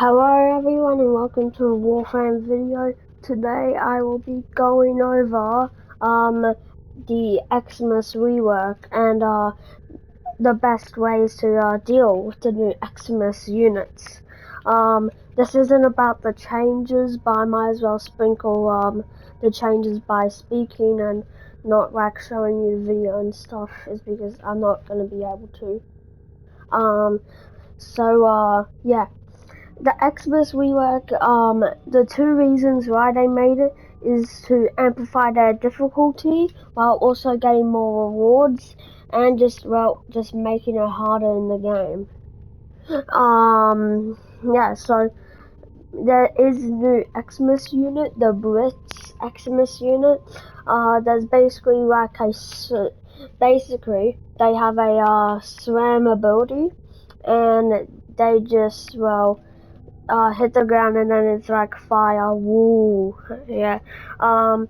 Hello everyone and welcome to a Warframe video. Today I will be going over the Eximus rework and the best ways to deal with the new Eximus units. This isn't about the changes, but I might as well sprinkle the changes by speaking and not like showing you the video and stuff, is because I'm not gonna be able to. Yeah. The Eximus rework, the two reasons why they made it is to amplify their difficulty while also getting more rewards and just making it harder in the game. Yeah, so there is a new Eximus unit, the Blitz Eximus unit. There's basically like they have a slam ability, and they just hit the ground and then it's like fire. Woo. Yeah. Oh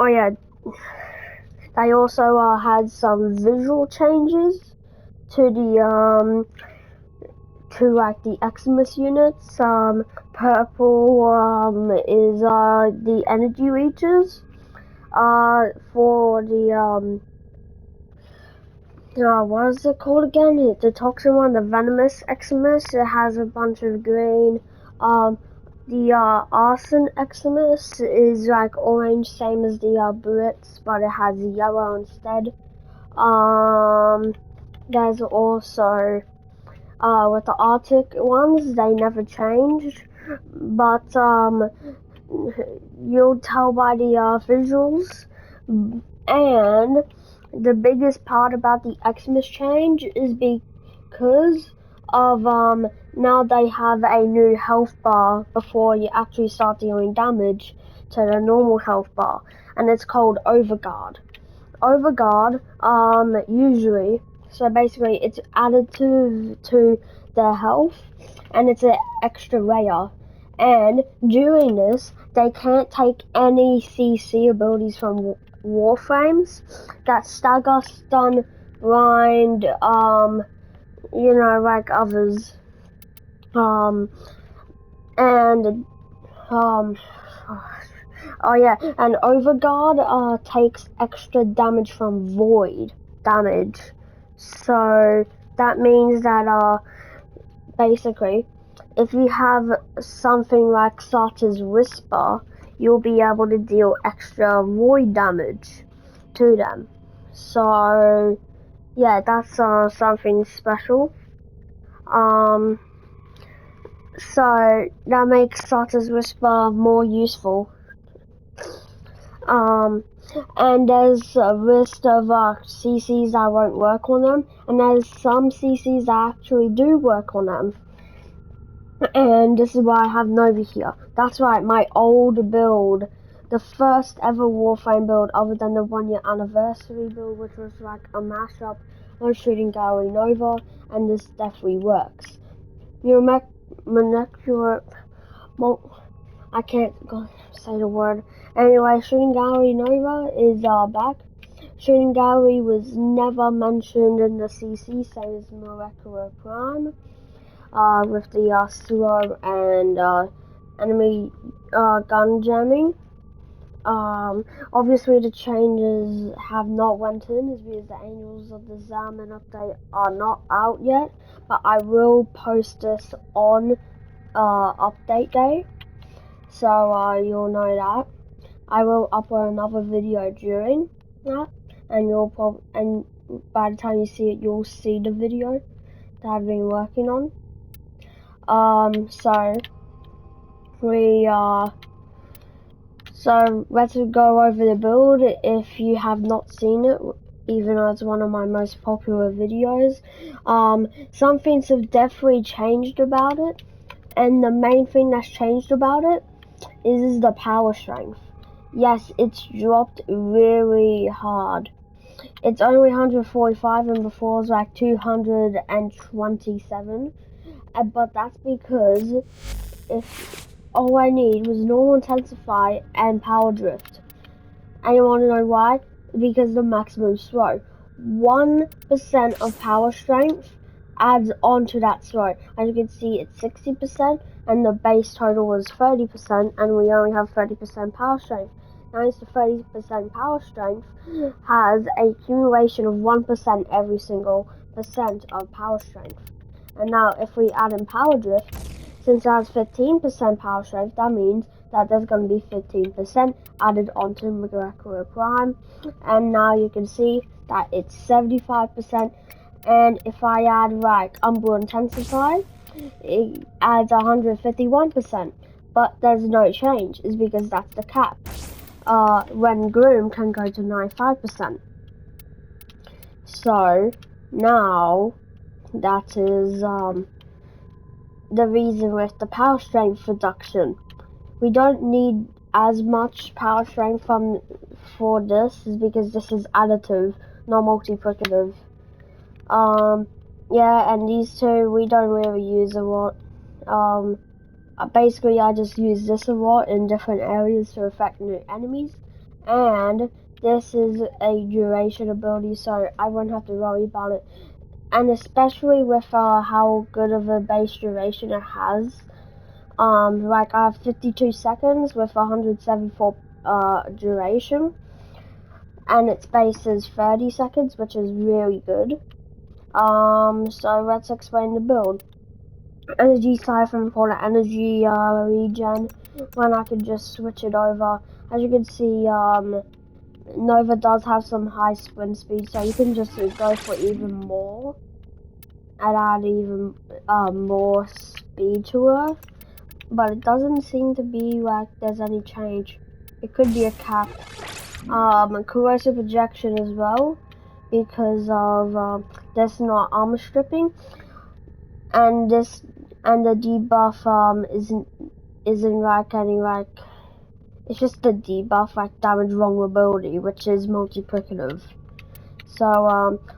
yeah, they also had some visual changes to the like the Eximus units. Purple is the energy reaches. For the what is it called again? The toxin one, the venomous Eximus. It has a bunch of green. The arson Eximus is like orange, same as the Blitz, but it has yellow instead. There's also with the Arctic ones, they never changed, but you'll tell by the visuals. And the biggest part about the Eximus change is because of now they have a new health bar before you actually start dealing damage to the normal health bar, and it's called Overguard. Overguard, usually, so basically it's added to their health, and it's an extra layer. And during this, they can't take any CC abilities from Warframes. That stagger, stun, blind, like others. And oh yeah, and Overguard takes extra damage from void damage. So that means that basically, if you have something like Sarta's Whisper, you'll be able to deal extra void damage to them. So yeah, that's something special. So that makes Sarta's Whisper more useful. And there's a list of CCs that won't work on them, and there's some CCs that actually do work on them. And this is why I have Nova here. That's right, my old build, the first ever Warframe build other than the 1 year anniversary build, which was like a mashup on Shooting Gallery Nova, and this definitely works. Your molecular, I can't say the word. Anyway, Shooting Gallery Nova is back. Shooting Gallery was never mentioned in the CC, same as Molecular Prime. With the slow and enemy gun jamming. Obviously the changes have not went in, is because the Angels of the Zarimen update are not out yet, but I will post this on update day, so you'll know that. I will upload another video during that, and by the time you see it, you'll see the video that I've been working on. So let's go over the build if you have not seen it, even though it's one of my most popular videos. Some things have definitely changed about it, and the main thing that's changed about it is the power strength. Yes, it's dropped really hard. It's only 145, and before it was like 227. But that's because all I need was normal intensify and power drift. And you want to know why? Because the maximum throw. 1% of power strength adds on to that slow. As you can see, it's 60%, and the base total was 30%, and we only have 30% power strength. Now, the 30% power strength has a accumulation of 1% every single percent of power strength. And now, if we add in power drift, since it has 15% power strength, that means that there's going to be 15% added onto Molecular Prime. And now you can see that it's 75%. And if I add Umbral Intensify, it adds 151%. But there's no change, is because that's the cap. When Groom can go to 95%. So now that is the reason with the power strength reduction. We don't need as much power strength for this, is because this is additive, not multiplicative. Yeah, and these two we don't really use a lot. Basically I just use this a lot in different areas to affect new enemies, and this is a duration ability, so I won't have to worry about it. And especially with how good of a base duration it has. I have 52 seconds with 174 duration, and its base is 30 seconds, which is really good. So let's explain the build. Energy siphon for the energy regen, when I can just switch it over. As you can see, Nova does have some high sprint speed, so you can just go for even more and add even more speed to her. But it doesn't seem to be like there's any change. It could be a cap. Corrosive projection as well, because of this not armor stripping, and the debuff isn't like any it's just the debuff damage vulnerability, which is multiplicative. So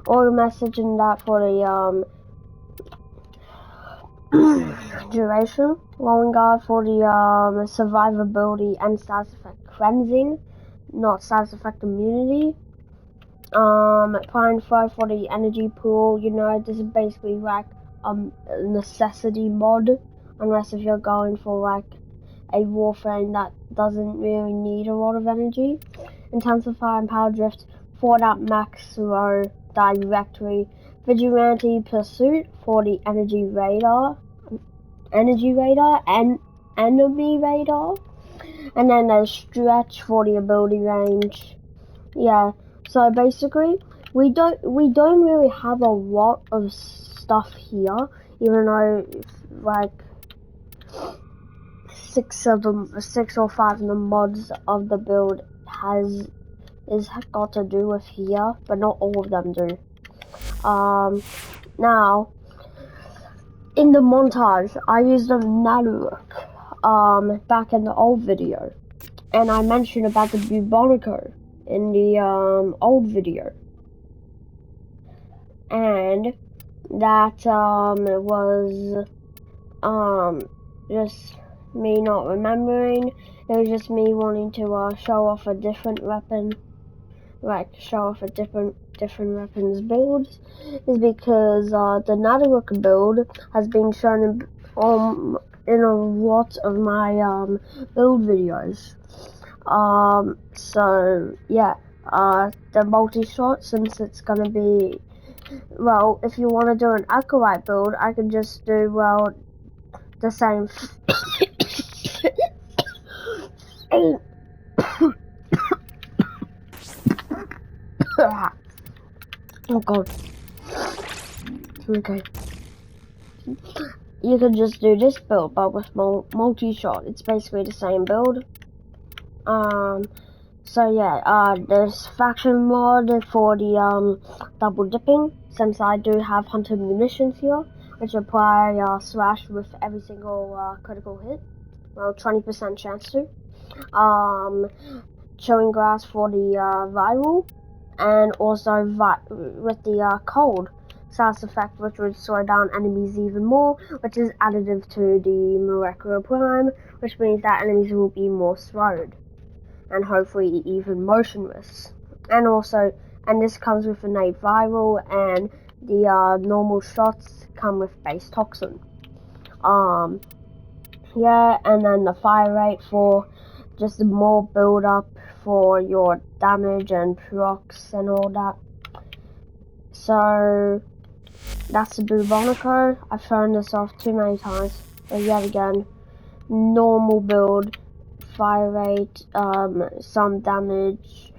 all the message in that for the duration, rolling guard for the survivability and status effect cleansing, not status effect immunity. Fine Flow for the energy pool. This is basically a necessity mod, unless if you're going for a Warframe that doesn't really need a lot of energy. Intensify and Power Drift for that max row directory. Vigilante Pursuit for the energy radar and enemy radar. And then there's Stretch for the ability range. Yeah, so basically we don't really have a lot of stuff here, even though six or five of the mods of the build is got to do with here, but not all of them do. Now in the montage I used a Rework back in the old video, and I mentioned about the Bubonico in the old video, and that was just me not remembering. It was just me wanting to show off a different weapon, show off a different weapons builds, is because the Rework build has been shown in a lot of my build videos. So yeah, the multi-shot, since it's gonna be, well, if you want to do an Acolyte build, I can just do, the same. Oh god. Okay. You can just do this build, but with multi-shot. It's basically the same build. So yeah, there's faction mod for the double dipping, since I do have hunter munitions here, which apply slash with every single critical hit. Well, 20% chance to. Chilling grass for the viral, and also with the cold status effect, which would slow down enemies even more, which is additive to the Molecular Prime, which means that enemies will be more slowed and hopefully even motionless. And this comes with innate viral and the normal shots come with base toxin. Yeah, and then the fire rate for just more build up for your damage and procs and all that. So that's the Bubonico. I've shown this off too many times, but yet again, normal build, fire rate, some damage.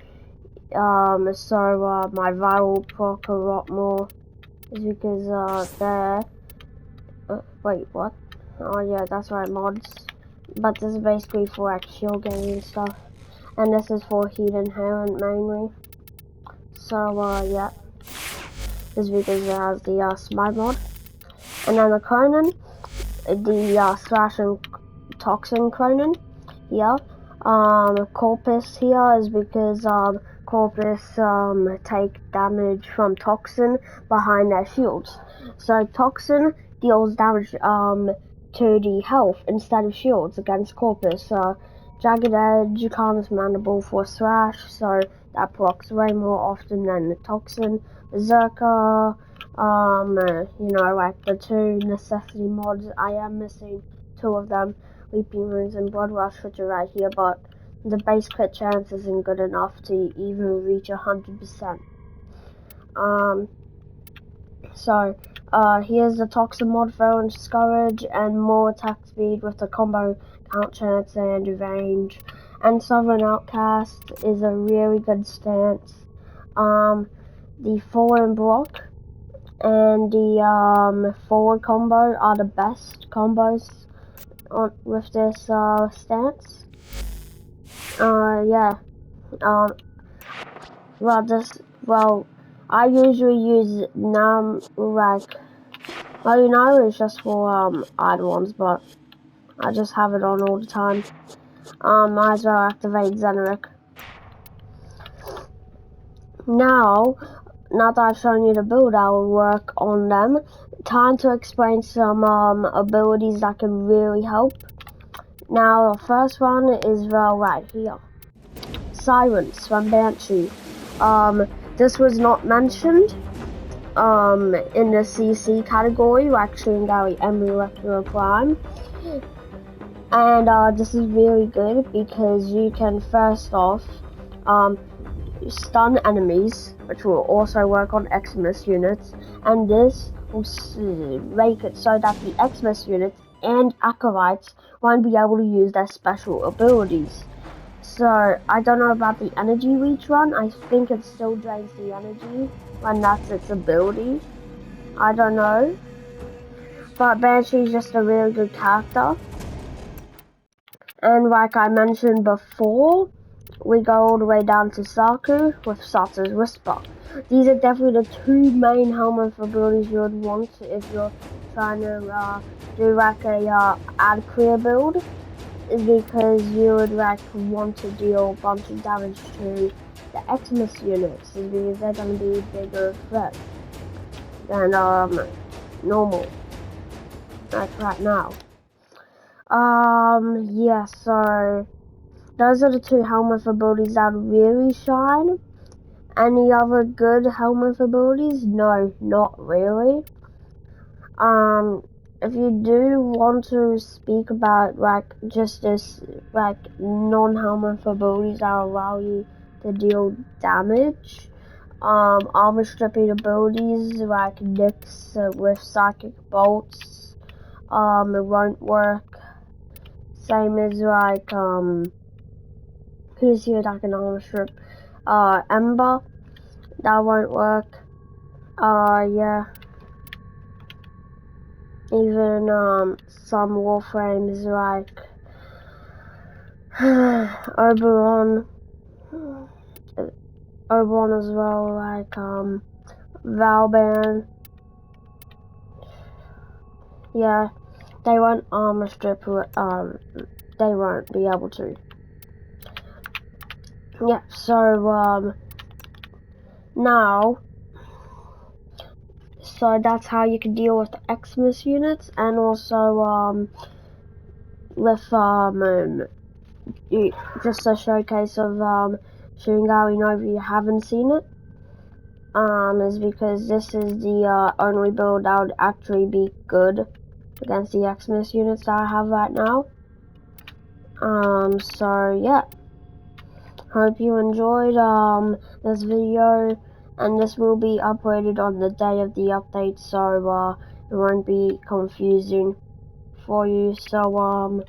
So my viral proc a lot more is because they're wait, what? Oh yeah, that's right, mods. But this is basically for like shield getting and stuff. And this is for heat inherent mainly. So yeah. This is because it has the smite mod. And then the Cronin, the slash and toxin Cronin here. Corpus here is because Corpus take damage from toxin behind their shields. So toxin deals damage to the health instead of shields against Corpus. Jagged Edge comes mandible for slash, so that procs way more often than the toxin. Berserker, you know, like the two necessity mods. I am missing two of them. Weeping Runes and Blood Rush, which are right here, but the base crit chance isn't good enough to even reach 100%. Here's the Toxin mod for and Scourge, and more attack speed with the combo count chance and range. And Sovereign Outcast is a really good stance. The Fallen Block and the forward combo are the best combos with this stance. Yeah. I usually use like, well, you know, it's just for odd ones, but I just have it on all the time. Might as well activate Zeneric. Now that I've shown you the build, I will work on them. Time to explain some abilities that can really help. Now, the first one is right here. Silence from Banshee. This was not mentioned in the CC category, like Shingali and Molecular Prime. And this is really good because you can first off stun enemies, which will also work on Eximus units, and this will make it so that the Eximus units and Acolytes won't be able to use their special abilities. So, I don't know about the energy reach run. I think it still drains the energy when that's its ability. I don't know. But Banshee is just a really good character. And like I mentioned before, we go all the way down to Saku with Sata's Whisper. These are definitely the two main helmet abilities you would want if you're trying to do like a ad clear build. Is because you would like want to deal a bunch of damage to the Eximus units, is because they're going to be a bigger threat than normal, like right now. Yeah, so those are the two helmet abilities that really shine. Any other good helmet abilities? No, not really. If you do want to speak about like just this like non-helmet abilities that allow you to deal damage, armor stripping abilities like Nyx with psychic bolts, it won't work. Same as like who's here that can armor strip? Ember, that won't work. Yeah. Even some Warframes like Oberon as well, like Valban. Yeah, they won't armor strip. They won't be able to. Yeah, so now, so that's how you can deal with the Eximus units, and also with just a showcase of Shingali Nova. You haven't seen it. is because this is the only build that would actually be good against the Eximus units that I have right now. So yeah, hope you enjoyed this video, and this will be uploaded on the day of the update, so it won't be confusing for you. So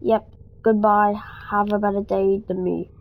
yep, goodbye, have a better day than me.